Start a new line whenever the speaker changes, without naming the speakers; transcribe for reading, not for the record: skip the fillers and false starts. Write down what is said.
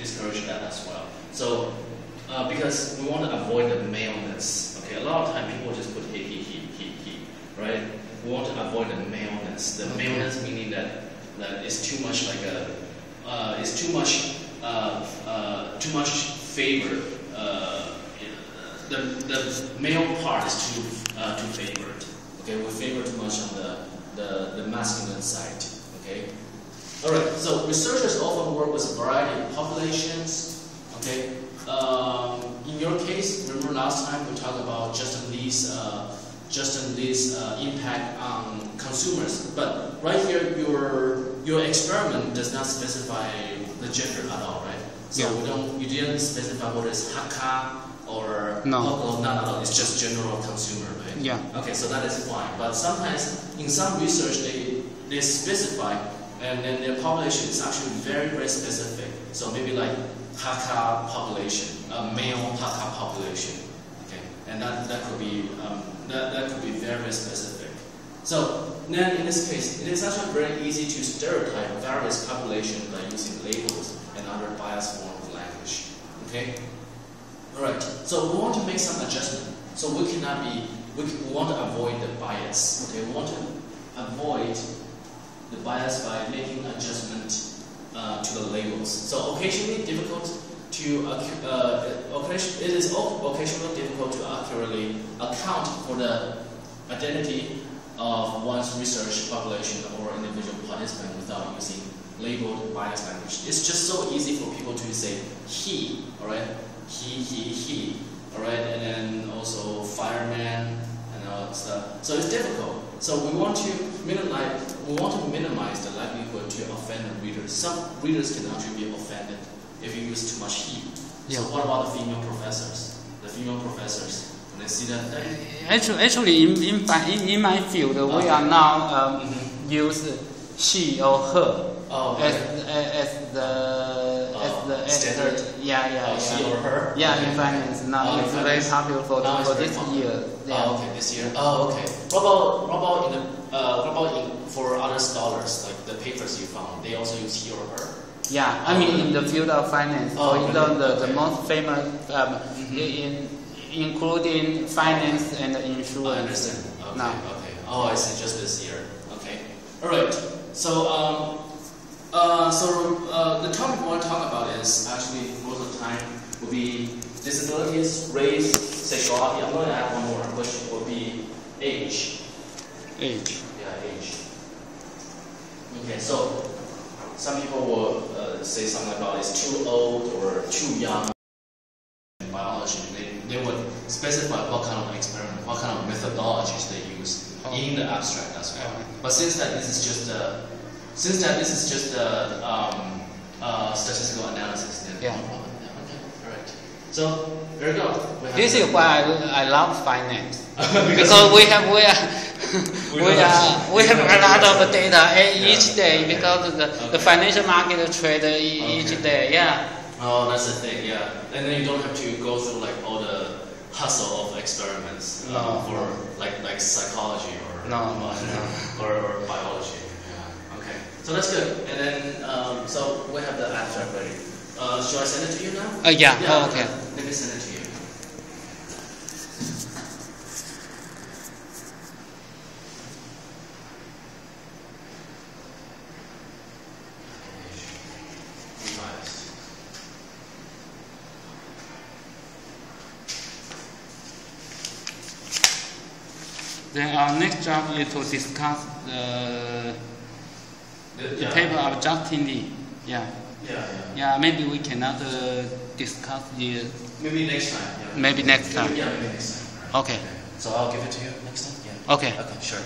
discourage that as well. So because we want to avoid the maleness. Okay, a lot of time people just put he, right? We want to avoid the maleness. The maleness meaning that it's too much like it's too much favored. The male part is too favored. Okay, we favor too much on the masculine side. Okay. All right. So researchers often work with a variety of populations. Okay. In your case, remember last time we talked about Justin Lee's impact on consumers. But right here, your experiment does not specify the gender at all, right? So you didn't specify whether it's Hakka or local, not at all. It's just general consumer, right?
Yeah.
Okay, so that is fine. But sometimes in some research they specify, and then their population is actually very, very specific. So maybe like Hakka population, male Hakka population. Okay, and that could be very, very specific. So then in this case, it is actually very easy to stereotype various populations by using labels and other biased form of language. Okay. All right. So we want to make some adjustment. So we want to avoid the bias. Okay. We want to avoid the bias by making adjustment to the labels. So occasionally difficult to it is occasionally difficult to accurately account for the identity of one's research population or individual participant without using labeled biased language. It's just so easy for people to say he, all right, he, all right, and then also fireman and all that stuff. So it's difficult. So we want to minimize the likelihood to offend the readers. Some readers can actually be offended if you use too much he. So what about the female professors? The female professors, when they see that.
Actually, in my field, we are now use she or her as the
standard. She or her.
In finance now it's very popular for this year.
Oh, okay, this year. Oh, okay. What about for other scholars, like the papers you found? They also use he or her.
Yeah, I mean in the field of finance, for example, the most famous, including finance and insurance.
I understand. Okay, okay. Oh, I see. Just this year. Okay. All right. So, the topic we want to talk about is actually most of the time will be disabilities, race, sexuality. I'm going to add one more, which will be age.
Age.
Yeah, age. Okay. So. Some people will say something about it's too old or too young in biology. They would specify what kind of experiment, what kind of methodologies they use in the abstract as well. But since that this is just statistical analysis, then no problem. Yeah, okay, all right. So there you go.
This is why I love finance because we have a lot of data each day because the financial market trade each day. Yeah.
Oh, that's the thing. Yeah, and then you don't have to go through like all the hustle of experiments for like psychology or or biology. Yeah. Okay. So that's good. And then so we have the abstract ready. Should I send it to you now?
Yeah. Oh, okay.
Let me send it to you.
Then our next job is to discuss the paper of Justin Lee. Yeah, maybe we cannot discuss it.
Maybe next time. Yeah.
Maybe next time.
Yeah, maybe next time. Right.
Okay.
So I'll give it to you next time. Yeah.
Okay.
Okay. Sure.